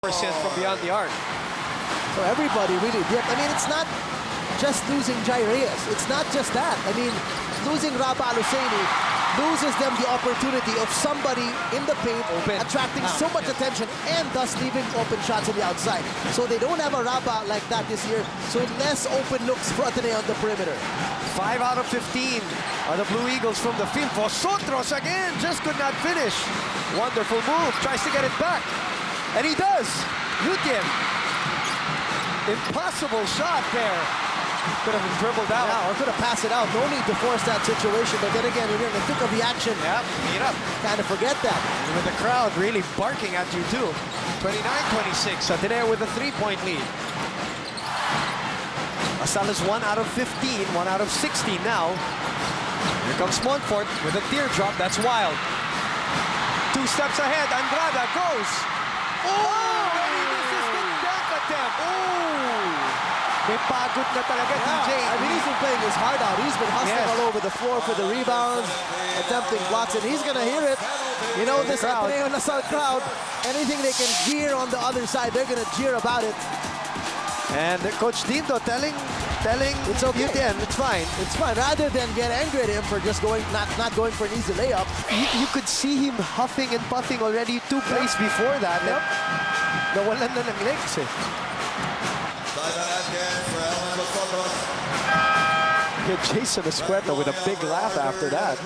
from beyond the arc. So everybody really dipped. I mean, it's not just losing Jai Reyes. It's not just that. I mean, losing Rabah Al-Husseini loses them the opportunity of somebody in the paint attracting so much attention and thus leaving open shots on the outside. So they don't have a Rabah like that this year. So less open looks for Ateneo on the perimeter. 5 out of 15 are the Blue Eagles from the field. Vosotros again just could not finish. Wonderful move. Tries to get it back. And he does. Yutien. Impossible shot there. Could have dribbled out. Yeah, or could have passed it out. No need to force that situation. But then again, when you're in the thick of the action, meet up. Kind of forget that. And with the crowd really barking at you too. 29-26. Ateneo with a 3-point lead. Asal is 1 out of 15, 1 out of 16 now. Here comes Montfort with a teardrop. That's wild. 2 steps ahead. Andrada goes. Oh! And he misses the dunk attempt. Oh! May pagod na talaga, DJ. I mean, he's been playing his heart out. He's been hustling all over the floor for the rebounds, attempting blocks, and he's going to hear it. You know, this Ateneo Lasal crowd, anything they can jeer on the other side, they're going to jeer about it. And Coach Dindo telling it's okay. Yutien, it's fine. It's fine. Rather than get angry at him for just going, not going for an easy layup. You could see him huffing and puffing already 2 plays before that. Yep. Nawalan na ng legs eh. Jason Escueta with a big laugh after that.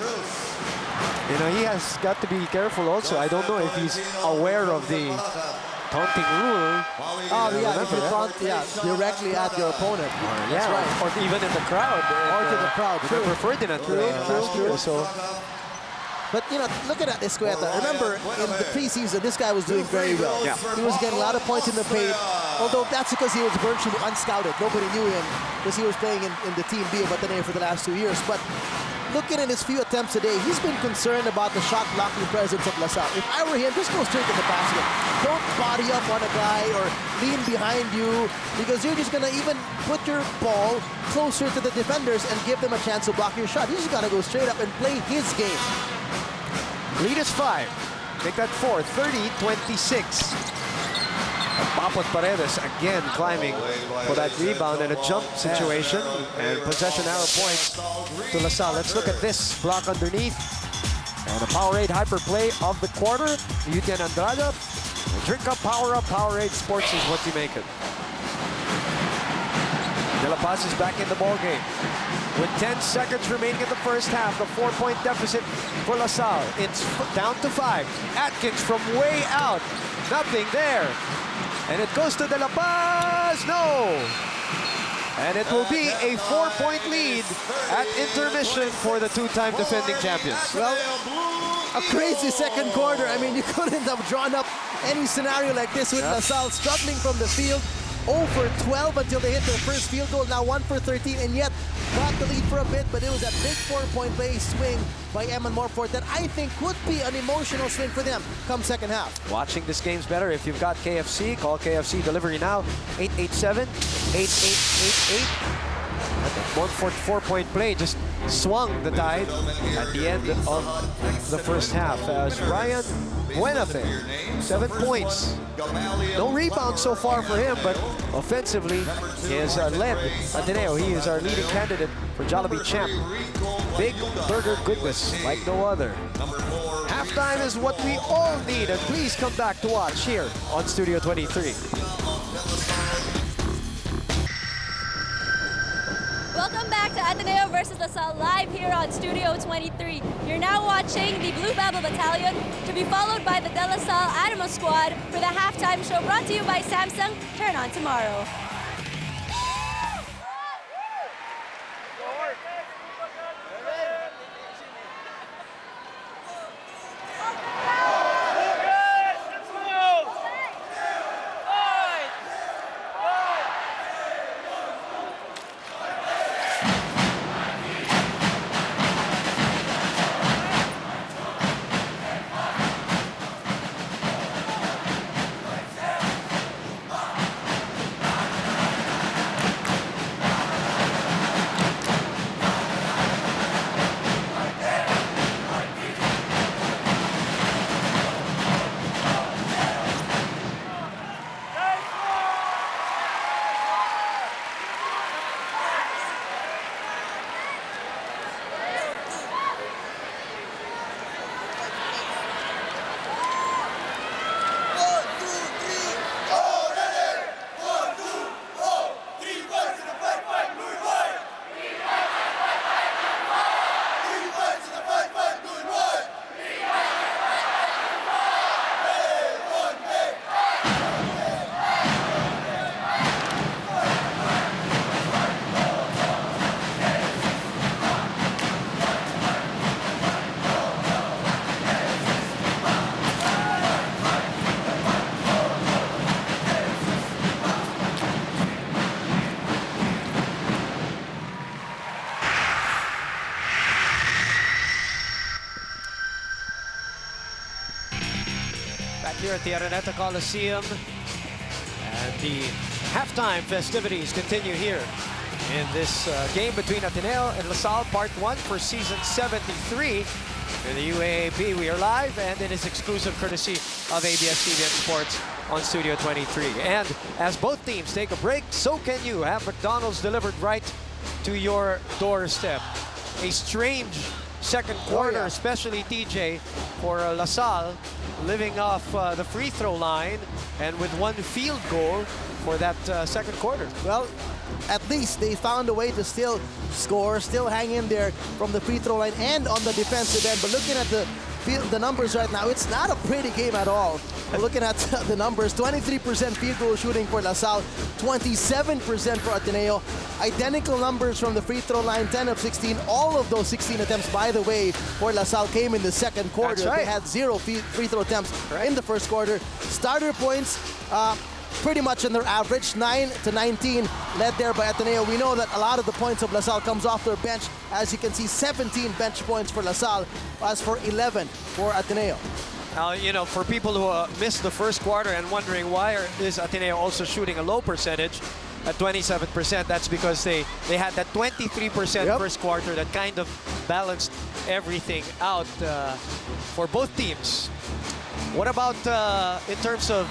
You know, he has got to be careful also. I don't know if he's aware of the taunting rule. Oh, yeah, if you taunt, directly at your opponent. That's right. Or even in the crowd. Or to the crowd. Remember Ferdinand last year, so. But, you know, look at Escueta. Remember, in the preseason, this guy was doing very well. Yeah. He was getting a lot of points in the paint, although that's because he was virtually unscouted. Nobody knew him because he was playing in the Team B of Ateneo for the last 2 years. But looking at his few attempts today, he's been concerned about the shot blocking presence of Lasal. If I were him, just go straight to the basket. Don't body up on a guy or lean behind you, because you're just going to even put your ball closer to the defenders and give them a chance to block your shot. You just got to go straight up and play his game. Lead is 5. Make that 4. 30-26. Papot Paredes again climbing for that rebound and a jump situation. And possession arrow points to Lasal. Let's look at this block underneath. And a Powerade hyper play of the quarter. Yutien Andrada. Drink up, Powerade Sports is what you make it. De La Paz is back in the ball game. With 10 seconds remaining in the first half, the 4-point deficit for Lasal. It's down to 5. Atkins from way out. Nothing there. And it goes to De La Paz. No. And it will be a 4-point lead at intermission for the 2-time defending champions. Well, a crazy second quarter. I mean, you couldn't have drawn up any scenario like this with Lasal struggling from the field. 0 for 12 until they hit their first field goal. Now 1 for 13, and yet got the lead for a bit, but it was a big 4-point play swing by Eman Montfort that I think could be an emotional swing for them come second half. Watching this game's better. If you've got KFC, call KFC delivery now. 887-8888. Montfort 4-point play just swung the tide at the end of the first half as Ryan Buenafe, 7 points. No rebounds so far for him, but offensively, he has led Ateneo. He is our leading candidate for Jollibee Champ. Big burger goodness like no other. Halftime is what we all need, and please come back to watch here on Studio 23. Welcome back to Ateneo versus Lasal live here on Studio 23. You're now watching the Blue Babel Battalion to be followed by the De La Salle Animo Squad for the halftime show brought to you by Samsung. Turn on tomorrow. at the Araneta Coliseum. And the halftime festivities continue here in this game between Ateneo and LaSalle, Part 1 for Season 73. In the UAAP, we are live, and it is exclusive courtesy of ABS-CBN Sports on Studio 23. And as both teams take a break, so can you have McDonald's delivered right to your doorstep. A strange second quarter, especially TJ, for LaSalle, living off the free throw line and with one field goal for that second quarter. Well, at least they found a way to still score, still hang in there from the free throw line and on the defensive end. But looking at the numbers right now, it's not a pretty game at all. Looking at the numbers, 23% field goal shooting for LaSalle, 27% for Ateneo. Identical numbers from the free throw line, 10 of 16. All of those 16 attempts, by the way, for LaSalle came in the second quarter. That's right. They had 0 free throw attempts in the first quarter. Starter points, pretty much in their average, 9 to 19, led there by Ateneo. We know that a lot of the points of LaSalle comes off their bench. As you can see, 17 bench points for LaSalle, as for 11 for Ateneo. Now, you know, for people who missed the first quarter and wondering why is Ateneo also shooting a low percentage at 27%, that's because they had that 23% first quarter that kind of balanced everything out for both teams. What about in terms of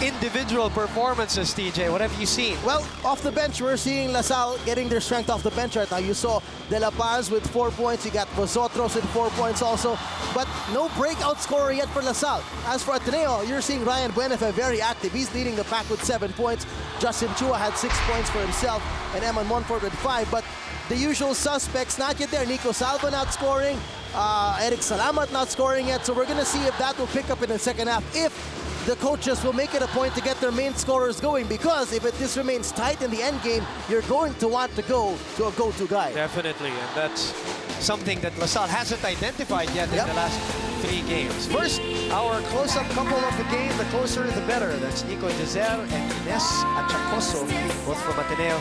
individual performances, TJ? What have you seen? Well, off the bench, we're seeing LaSalle getting their strength off the bench right now. You saw De La Paz with 4 points. You got Vosotros with 4 points also. But no breakout scorer yet for LaSalle. As for Ateneo, you're seeing Ryan Buenafe very active. He's leading the pack with 7 points. Justin Chua had 6 points for himself, and Eman Monfort with 5. But the usual suspects not yet there. Nico Salva not scoring. Eric Salamat not scoring yet. So we're going to see if that will pick up in the second half. If the coaches will make it a point to get their main scorers going, because if this remains tight in the end game, you're going to want to go to a go-to guy. Definitely, and that's something that LaSalle hasn't identified yet in the last 3 games. First, our close-up couple of the game, the closer the better. That's Nico Dezer and Ines Achacoso, both from Ateneo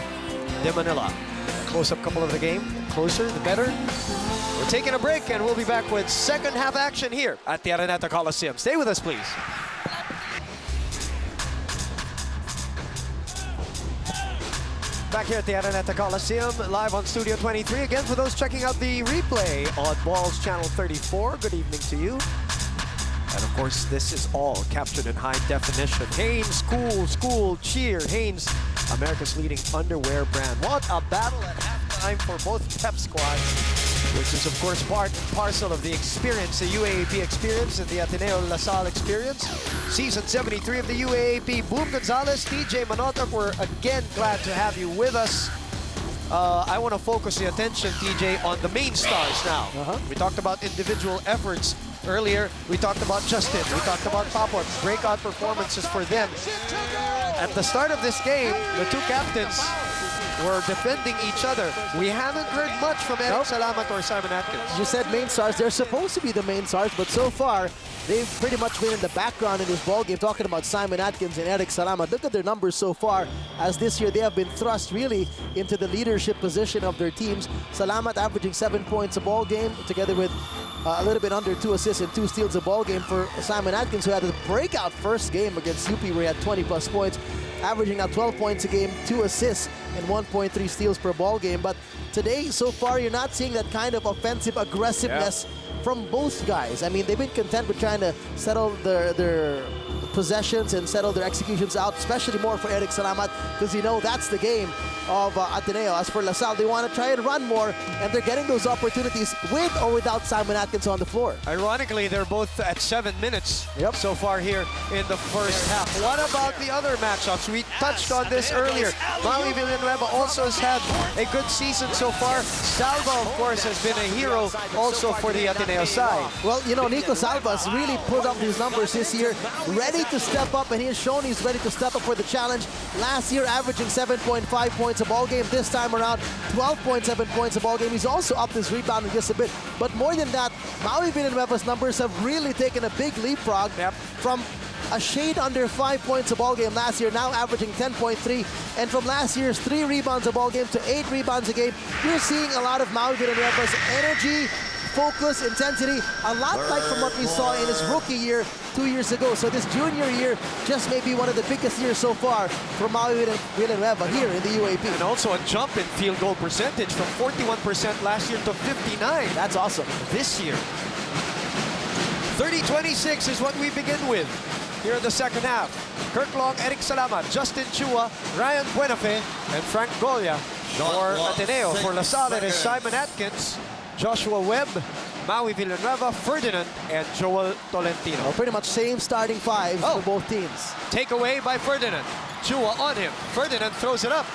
de Manila. Close-up couple of the game, closer the better. We're taking a break, and we'll be back with second half action here at the Araneta Coliseum. Stay with us, please. Back here at the Araneta Coliseum, live on Studio 23. Again, for those checking out the replay on Balls Channel 34, good evening to you. And of course, this is all captured in high definition. Hanes, cool, cheer. Hanes, America's leading underwear brand. What a battle at halftime for both pep squads, which is of course part and parcel of the experience, the UAAP experience and the Ateneo LaSalle experience. Season 73 of the UAAP. Boom Gonzalez, TJ Manotoc, we're again glad to have you with us. I want to focus the attention, TJ, on the main stars now. We talked about individual efforts earlier. We talked about Justin. We talked about Papot. Breakout performances for them. At the start of this game, the two captains were defending each other. We haven't heard much from Eric Salamat or Simon Atkins. You said main stars. They're supposed to be the main stars, but so far, they've pretty much been in the background in this ballgame, talking about Simon Atkins and Eric Salamat. Look at their numbers so far, as this year they have been thrust really into the leadership position of their teams. Salamat averaging 7 points a ball game, together with a little bit under 2 assists and 2 steals a ball game for Simon Atkins, who had a breakout first game against UP where he had 20-plus points, averaging now 12 points a game, 2 assists, and 1.3 steals per ball game. But today, so far, you're not seeing that kind of offensive aggressiveness from both guys. I mean, they've been content with trying to settle their possessions and settle their executions out, especially more for Eric Salamat, because you know that's the game of Ateneo. As for LaSalle, they want to try and run more, and they're getting those opportunities with or without Simon Atkins on the floor. Ironically, they're both at 7 minutes so far here in the first half. What about the other matchups? We touched on this earlier. Maui Villanueva also has had a good season so far. Salva, of course, has been a hero also for the Ateneo side. Well, you know, Nico Salva's really put up these numbers this year, ready to step up, and he has shown he's ready to step up for the challenge. Last year, averaging 7.5 points a ball game. This time around, 12.7 points a ball game. He's also upped his rebounding just a bit. But more than that, Maui Villanueva's numbers have really taken a big leapfrog from a shade under 5 points a ball game last year, now averaging 10.3. And from last year's 3 rebounds a ball game to 8 rebounds a game, you're seeing a lot of Maui Villanueva's energy, focus, intensity, a lot like from what we saw in his rookie year 2 years ago. So this junior year just may be one of the biggest years so far for Maui Villanueva here in the UAP. And also a jump in field goal percentage from 41% last year to 59% That's awesome. this year. 30-26 is what we begin with here in the second half. Kirk Long, Eric Salamat, Justin Chua, Ryan Buenafe, and Frank Golia for Ateneo. For LaSalle, it is Simon Atkins, Joshua Webb, Maui Villanueva, Ferdinand, and Joel Tolentino. Well, pretty much same starting fives for both teams. Takeaway by Ferdinand. Chua on him. Ferdinand throws it up.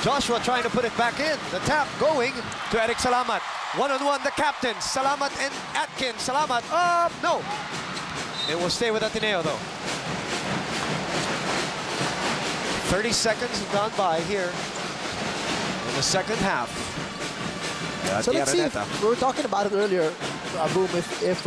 Joshua trying to put it back in. The tap going to Eric Salamat. One-on-one, the captain. Salamat and Atkins. Salamat up. No. It will stay with Ateneo, though. 30 seconds have gone by here in the second half. So let's see. We were talking about it earlier, Boom. If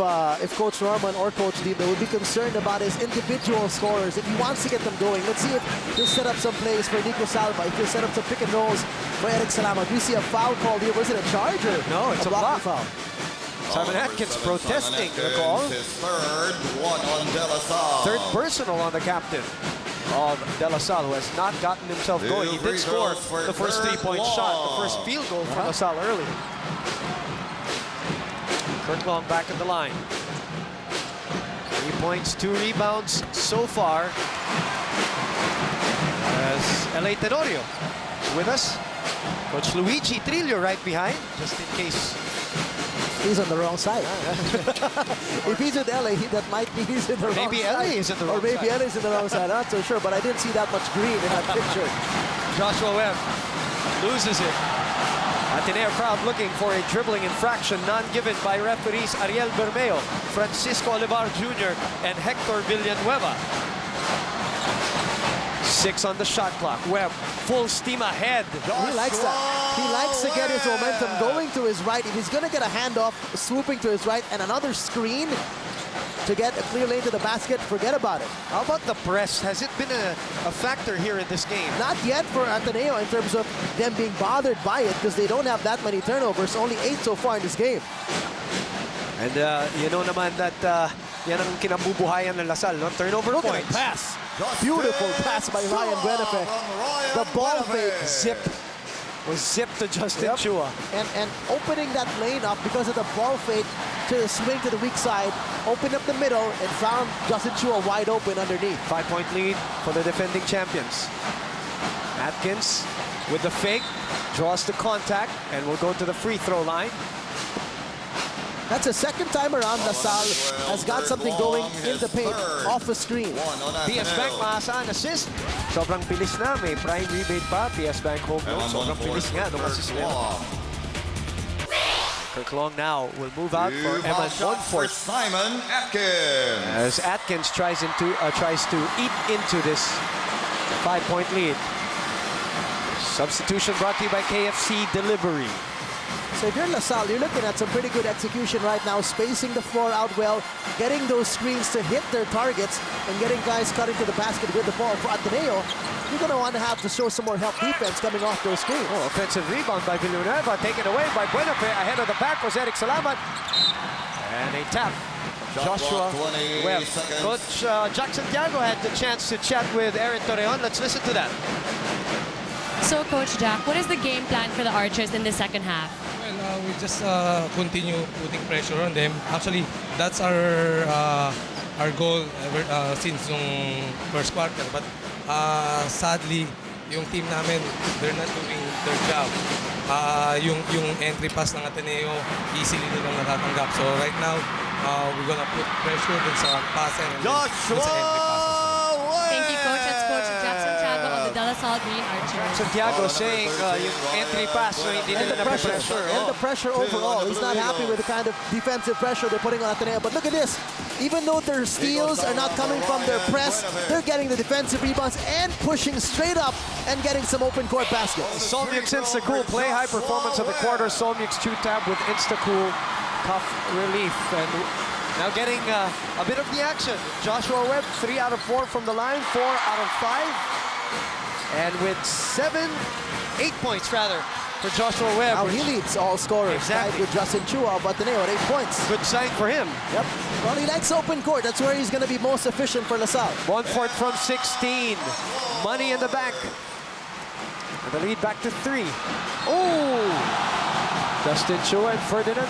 Coach Norman or Coach Dino would be concerned about his individual scorers, if he wants to get them going. Let's see if he'll set up some plays for Nico Salva. If he'll set up some pick and rolls for Eric Salamat. We see a foul called here. Was it a charge or no? It's a block foul. Simon Atkins protesting the call. Third personal on the captain of De La Salle, who has not gotten himself going. He did score the first three-point shot, the first field goal for La Salle earlier. Kirk Long back at the line. 3 points, 2 rebounds so far. As L.A. Tenorio with us. Coach Luigi Trillo right behind, just in case. He's on the wrong side. If he's with LA, that might be he's in the wrong side. Maybe LA is in the wrong side. Or maybe LA is in the wrong side. I'm not so sure, but I didn't see that much green in that picture. Joshua Webb loses it. Ateneo crowd looking for a dribbling infraction, none given by referees Ariel Bermeo, Francisco Olivar Jr., and Hector Villanueva. 6 on the shot clock. Webb full steam ahead. He likes that. He likes to get his momentum going to his right. If he's going to get a handoff, swooping to his right, and another screen to get a clear lane to the basket, forget about it. How about the press? Has it been a factor here in this game? Not yet for Ateneo in terms of them being bothered by it because they don't have that many turnovers. Only 8 so far in this game. And you know naman that yan ang kinabubuhayan ng La Salle, no? Turnover Look points. at the pass. Beautiful pass by Ryan Buenafe. The ball fake Zip was zipped to Justin Chua. And opening that lane up because of the ball fake to swing to the weak side, opened up the middle and found Justin Chua wide open underneath. 5-point lead for the defending champions. Atkins with the fake, draws the contact, and will go to the free throw line. That's the second time around LaSalle has got something going in the paint off the screen. PS Bank maasahan assist. Sobrang bilis na, may prime rebate pa. PS Bank home loan. Sobrang bilis nga nung assist na yun. Kirk Long now will move out for Eman Monfort. Simon Atkins. As Atkins tries to eat into this 5-point lead. Substitution brought to you by KFC Delivery. So if you're LaSalle, you're looking at some pretty good execution right now, spacing the floor out well, getting those screens to hit their targets, and getting guys cutting to the basket with the ball. For Ateneo, you're going to want to have to show some more help defense coming off those screens. Oh, offensive rebound by Villanueva, taken away by Buenafe. Ahead of the back was Eric Salamat. And a tap. Joshua Webb. Coach Jack Santiago had the chance to chat with Aaron Torreon. Let's listen to that. So, Coach Jack, what is the game plan for the Archers in the second half? Well, we just continue putting pressure on them. Actually, that's our goal since nung first quarter. But sadly, yung team namin, they're not doing their job. Yung entry pass ng Ateneo, easily nilang natatanggap. So right now, we're gonna put pressure dun sa pass and dun sa entry passes. Thank you, Coach. That's Coach Jack Santiago of the De La Salle Green Archers. Santiago saying yung entry pass, so hindi And nila the pressure, pressure. and the pressure overall. He's not happy with the kind of defensive pressure they're putting on Ateneo. But look at this. Even though their steals are not coming from their press, they're getting the defensive rebounds and pushing straight up and getting some open court baskets. Solmux Insta-Cool play high performance of the quarter. Solmux 2-tab with Insta-Cool cuff relief. And now getting a bit of the action. Joshua Webb, 3 out of 4 from the line, 4 out of 5. And with 8 points rather, for Joshua Webb. Now he leads all scorers. Exactly. Tied with Justin Chua of Ateneo at 8 points. Good sign for him. Yep. Well, he likes open court. That's where he's going to be most efficient for LaSalle. Montfort from 16. Money in the bank. And the lead back to 3. Oh! Justin Chua and Ferdinand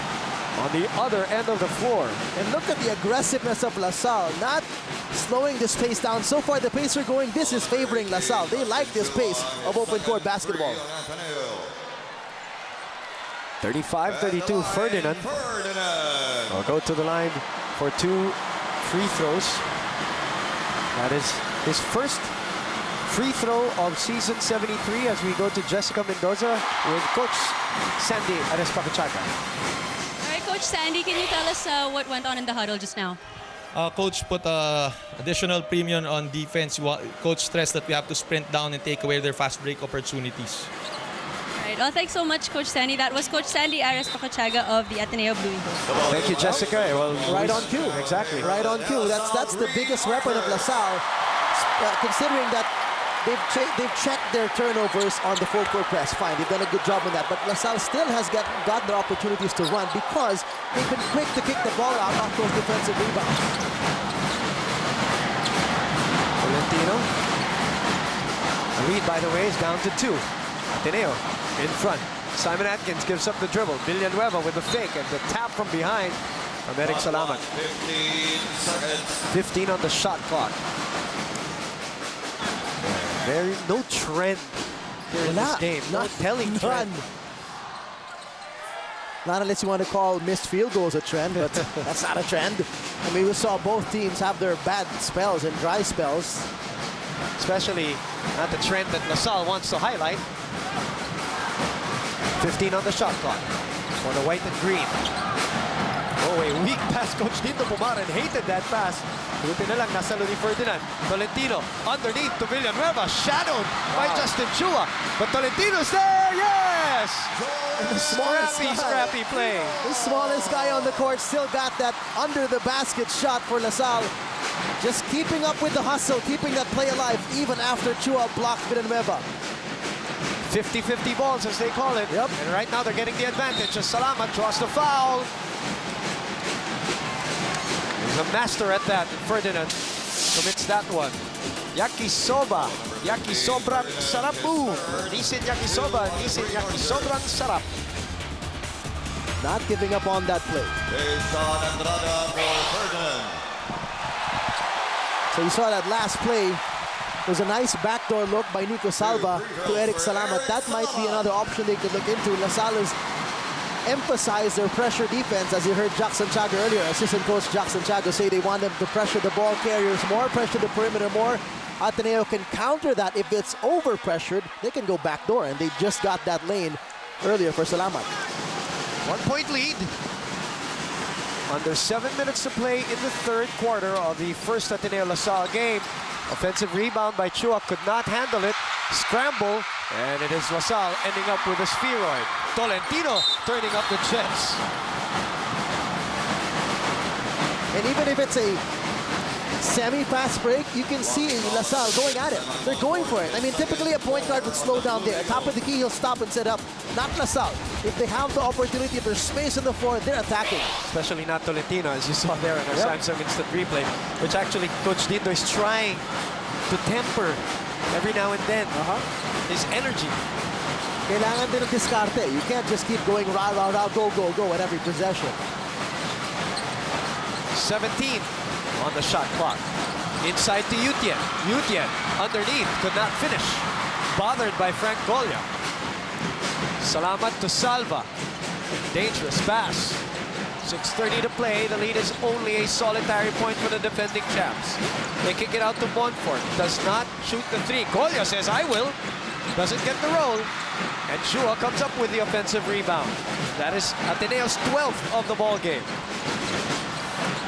on the other end of the floor. And look at the aggressiveness of LaSalle, not slowing this pace down. So far, the pace are going. This is favoring LaSalle. They like this pace of open court basketball. 35-32, Ferdinand will go to the line for 2 free throws. That is his first free throw of season 73 as we go to Jessica Mendoza with Coach Sandy Ares-Pacachaga. All right, Coach Sandy, can you tell us what went on in the huddle just now? Coach put additional premium on defense. Coach stressed that we have to sprint down and take away their fast break opportunities. All right, well, thanks so much, Coach Sandy. That was Coach Sandy Ares-Pacachaga of the Ateneo Blue Eagles. Thank you, Jessica. Well, Right on cue. Exactly. Right on cue. That's the biggest weapon of LaSalle, considering that they've checked their turnovers on the full court press. Fine, they've done a good job on that. But LaSalle still has got their opportunities to run because they've been quick to kick the ball out off those defensive rebounds. Valentino. The lead, by the way, is down to 2. Ateneo in front. Simon Atkins gives up the dribble. Villanueva with the fake and the tap from behind from Eric Salamat. 15 seconds. 15 on the shot clock. Very no trend here in this game. No telling trend. Not unless you want to call missed field goals a trend, but that's not a trend. I mean, we saw both teams have their bad spells and dry spells. Especially not the trend that LaSalle wants to highlight. 15 on the shot clock for the white and green. Oh, a weak pass. Coach Dito Pumaran hated that pass. Buti na lang nasa ni Ferdinand. Tolentino underneath to Villanueva. Shadowed by Justin Chua. But Tolentino's there. Yes! Scrappy play. The smallest guy on the court still got that under the basket shot for LaSalle. Just keeping up with the hustle, keeping that play alive even after Chua blocked Villanueva. 50-50 balls, as they call it. Yep. And right now they're getting the advantage as Salamat draws the foul. He's a master at that. Ferdinand commits that one. Yakisoba. Yakisobrang sarap move. Nisin Yakisoba. Nisin Yakisobrang sarap. Not giving up on that play. Jason Andrada for Ferdinand. So you saw that last play. It was a nice backdoor look by Nico Salva to Eric Salamat. That might be another option they could look into. LaSalle has emphasized their pressure defense, as you heard Jackson Chaga earlier. Assistant coach Jackson Chaga say they want them to pressure the ball carriers more, pressure the perimeter more. Ateneo can counter that. If it's over-pressured, they can go backdoor, and they just got that lane earlier for Salamat. 1-point lead. Under 7 minutes to play in the third quarter of the first Ateneo LaSalle game. Offensive rebound by Chua, could not handle it. Scramble, and it is LaSalle ending up with a spheroid. Tolentino turning up the jets. And even if it's a semi-fast break, you can see LaSalle going at it. They're going for it. I mean, typically a point guard would slow down there. Top of the key, he'll stop and set up. Not LaSalle. If they have the opportunity, if there's space on the floor, they're attacking. Especially not Tolentino, as you saw there in our Samsung Instant Replay, which actually Coach Dito is trying to temper every now and then his energy. Kailangan din ng diskarte. You can't just keep going rah, rah, rah, go, go, go at every possession. 17 on the shot clock. Inside to Yutien. Yutien underneath, could not finish. Bothered by Frank Golia. Salamat to Salva. Dangerous pass. 6:30 to play. The lead is only a solitary point for the defending champs. They kick it out to Montfort. Does not shoot the 3. Golia says, I will. Doesn't get the roll. And Chua comes up with the offensive rebound. That is Ateneo's 12th of the ball game.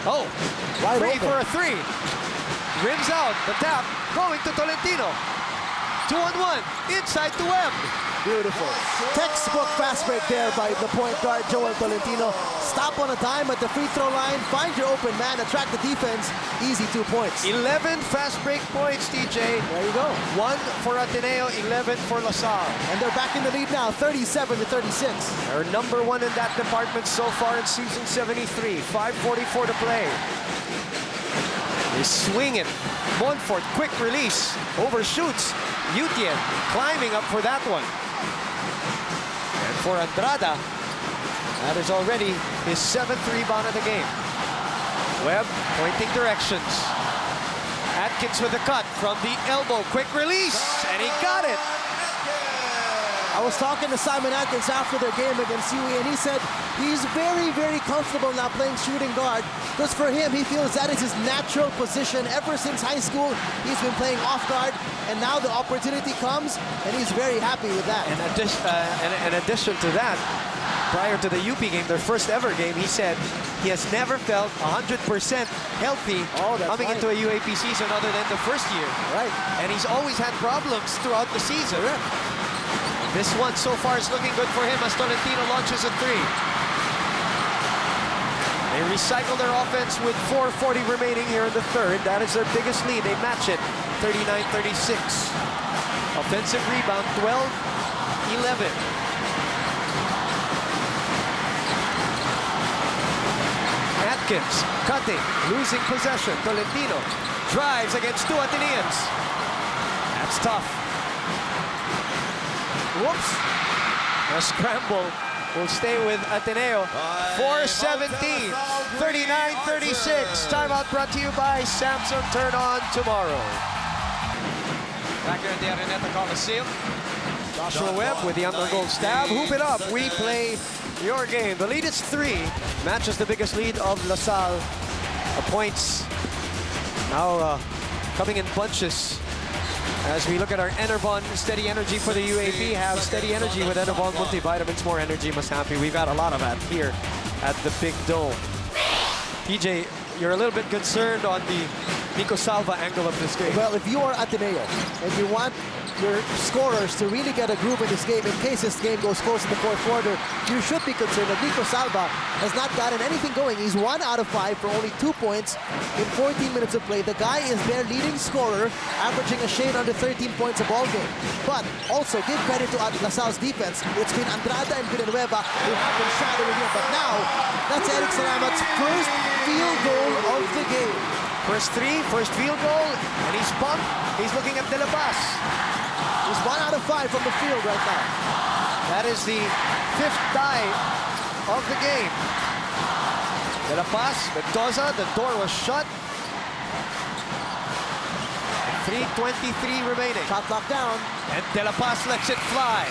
Oh, Wide free open. for a 3. Rims out, the tap, going to Tolentino. 2-on-1, inside to Webb. Beautiful. Textbook fast break there by the point guard, Joel Tolentino. Stop on a dime at the free throw line, find your open man, attract the defense. Easy 2 points. 11 fast break points, TJ. There you go. 1 for Ateneo, 11 for LaSalle. And they're back in the lead now, 37-36. They're number 1 in that department so far in season 73. 5:44 to play. They swing it. Montfort, quick release, overshoots. Utien climbing up for that one. And for Andrada, that is already his 7th rebound of the game. Webb pointing directions. Atkins with a cut from the elbow. Quick release, and he got it. I was talking to Simon Atkins after their game against UE, and he said he's very, very comfortable now playing shooting guard, because for him, he feels that is his natural position. Ever since high school, he's been playing off guard, and now the opportunity comes, and he's very happy with that. In addition to that, prior to the UP game, their first ever game, he said he has never felt 100% healthy coming into a UAP season other than the first year. Right. And he's always had problems throughout the season. Correct. This one so far is looking good for him as Tolentino launches a 3. They recycle their offense with 4:40 remaining here in the third. That is their biggest lead. They match it, 39-36. Offensive rebound, 12-11. Atkins cutting, losing possession. Tolentino drives against 2 Ateneans. That's tough. Whoops. A scramble will stay with Ateneo. 4:17, 39-36. Timeout brought to you by Samsung. Turn on tomorrow. Back here at the Araneta Coliseum. Joshua Webb with the undergoal stab. Hoop it up. We play your game. The lead is 3. Matches the biggest lead of LaSalle. Points now coming in bunches. As we look at our Enervon Steady Energy for the UAP, have steady energy with Enervon multivitamins. More energy, must happy. We've got a lot of that here at the Big Dome. TJ, you're a little bit concerned on the Nico Salva angle of this game. Well, if you are Ateneo and you want your scorers to really get a groove in this game, in case this game goes close in the fourth quarter, you should be concerned that Nico Salva has not gotten anything going. He's 1 out of 5 for only 2 points in 14 minutes of play. The guy is their leading scorer, averaging a shade under 13 points a ball game. But also give credit to LaSalle's defense. It's been Andrada and Villanueva who have been shadowing him. But now, that's Eric Salamat's first field goal of the game. First 3, first field goal, and he's pumped. He's looking at De La Paz. He's 1 out of 5 from the field right now. That is the 5th tie of the game. De La Paz, Mendoza, the door was shut. 3:23 remaining. Shot locked down. And De La Paz lets it fly.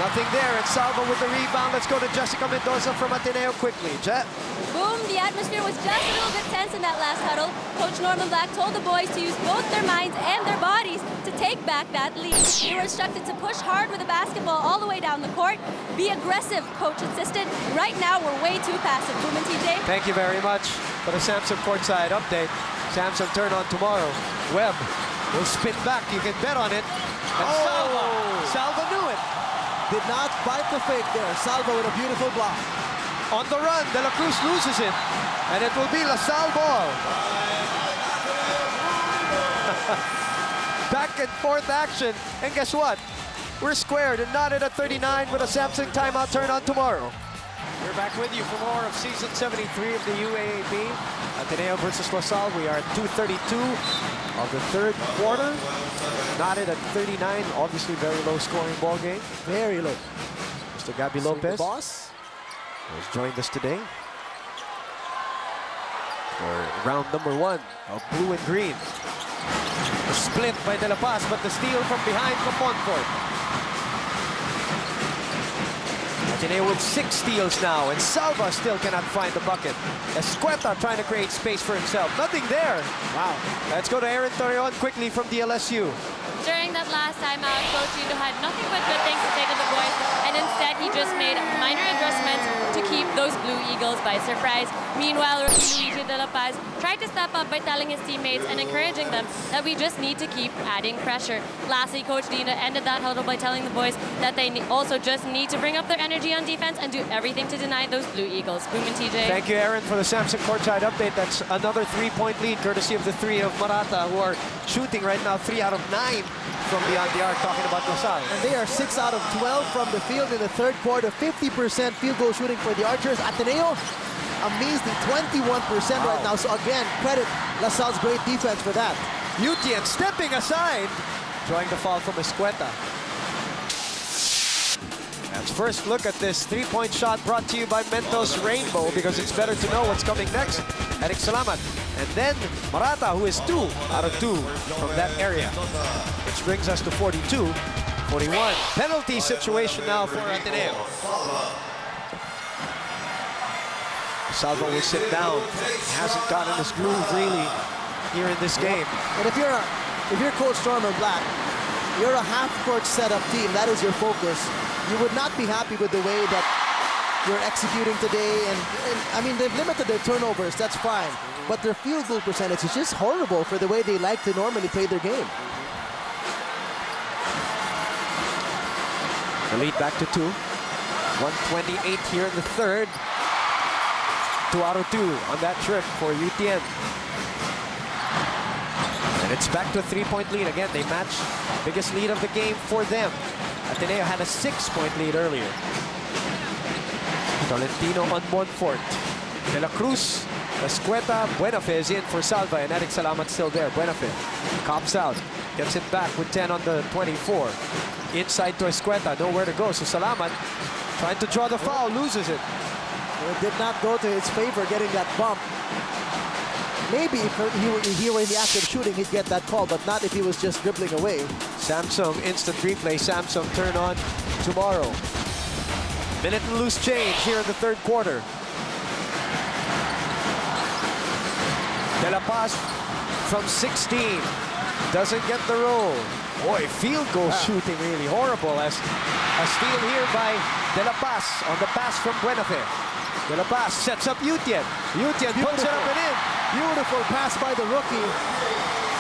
Nothing there, and Salva with the rebound. Let's go to Jessica Mendoza from Ateneo quickly. Jet. Boom, the atmosphere was just a little bit tense in that last huddle. Coach Norman Black told the boys to use both their minds and their bodies to take back that lead. They were instructed to push hard with the basketball all the way down the court. Be aggressive, coach insisted. Right now, we're way too passive. Boom and TJ. Thank you very much for the Samsung courtside update. Samsung turn on tomorrow. Webb will spin back. You can bet on it. And Salva knew it. Did not bite the fake there. Salva with a beautiful block. On the run, De La Cruz loses it. And it will be LaSalle ball. Back and forth action. And guess what? We're squared and knotted at 39 with a Samsung timeout turn on tomorrow. We're back with you for more of season 73 of the UAAP. Ateneo versus LaSalle. We are at 2:32 of the third quarter. Knotted at 39. Obviously very low scoring ball game. Very low. Mr. Gabby So Lopez the boss has joined us today for round number 1 of blue and green. A split by De La Paz, but the steal from behind from Montfort. Ateneo with 6 steals now, and Salva still cannot find the bucket. Escueta trying to create space for himself. Nothing there. Wow. Let's go to Aaron Torreon quickly from DLSU. during that last time out, Coach Dino had nothing but good things to say to the boys, and instead he just made minor adjustments to keep those Blue Eagles by surprise. Meanwhile, Luigi De La Paz tried to step up by telling his teammates and encouraging them that we just need to keep adding pressure. Lastly, Coach Dino ended that huddle by telling the boys that they also just need to bring up their energy on defense and do everything to deny those Blue Eagles. Boom and TJ. Thank you, Aaron, for the Samsung courtside update. That's another 3-point lead, courtesy of the three of Marata, who are shooting right now 3 out of 9 from beyond the arc, talking about LaSalle. And they are 6 out of 12 from the field in the third quarter. 50% field goal shooting for the Archers. Ateneo, a measly 21% right now. So again, credit LaSalle's great defense for that. Utian stepping aside, drawing the foul from Escueta. Let's first look at this three-point shot brought to you by Mentos Rainbow, because it's better to know what's coming next. Eric Salamat. And then Marata, who is 2 out of 2 from that area. Which brings us to 42-41. Penalty situation now for Ateneo. Salvo will sit down. Hasn't gotten his groove really here in this game. And if you're Coach Norman Black, you're a half-court setup team. That is your focus. You would not be happy with the way that you're executing today. And I mean, they've limited their turnovers. That's fine. But their field goal percentage is just horrible for the way they like to normally play their game. The lead back to 2. 128 here in the third. 2 out of 2 on that trip for UTN. And it's back to a 3-point lead. Again, they match biggest lead of the game for them. Ateneo had a 6-point lead earlier. Tolentino on Montfort. De La Cruz, Escueta, Buenafe is in for Salva, and Eric Salamat still there. Buenafe cops out, gets it back with 10 on the 24. Inside to Escueta, nowhere to go. So Salamat trying to draw the foul, loses it. It did not go to his favor getting that bump. Maybe if he were in the act of shooting, he'd get that call, but not if he was just dribbling away. Samsung instant replay. Samsung turn on tomorrow. Minute and loose change here in the third quarter. De La Paz from 16 doesn't get the roll. Boy, field goal shooting really horrible, as a steal here by De La Paz on the pass from Buenafe. De La Paz sets up Utian. Utian puts it up and in. Beautiful pass by the rookie.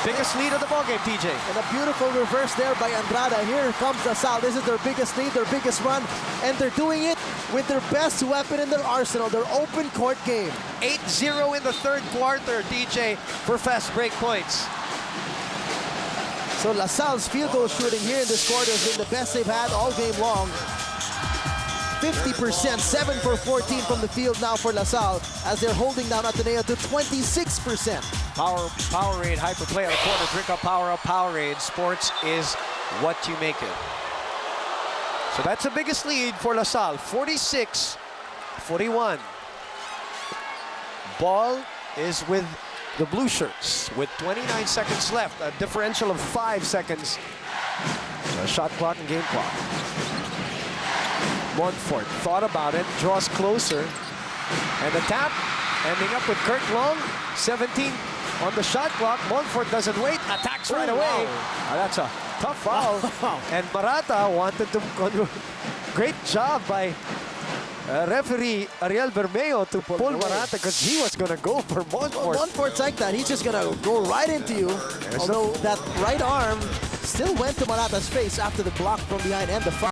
Biggest lead of the ballgame, TJ. And a beautiful reverse there by Andrada. Here comes LaSalle. This is their biggest lead, their biggest run. And they're doing it with their best weapon in their arsenal, their open court game. 8-0 in the third quarter, DJ, for fast break points. So LaSalle's field goal shooting here in this quarter has been the best they've had all game long. 50%, 7 for 14 from the field now for LaSalle, as they're holding down Ateneo to 26%. Powerade Hyper Play on the corner. Drink up, power up, Powerade. Sports is what you make it. So that's the biggest lead for LaSalle, 46-41. Ball is with the blue shirts with 29 seconds left, a differential of 5 seconds. So shot clock and game clock. Montfort thought about it, draws closer, and the tap ending up with Kurt Long. 17 on the shot clock. Montfort doesn't wait, attacks right away. Wow. That's a tough foul. And Marata wanted to. Great job by referee Ariel Bermeo to pull Marata, because he was going to go for Montfort. Montfort's like that. He's just going to go right into you. Although that right arm still went to Marata's face after the block from behind and the foul.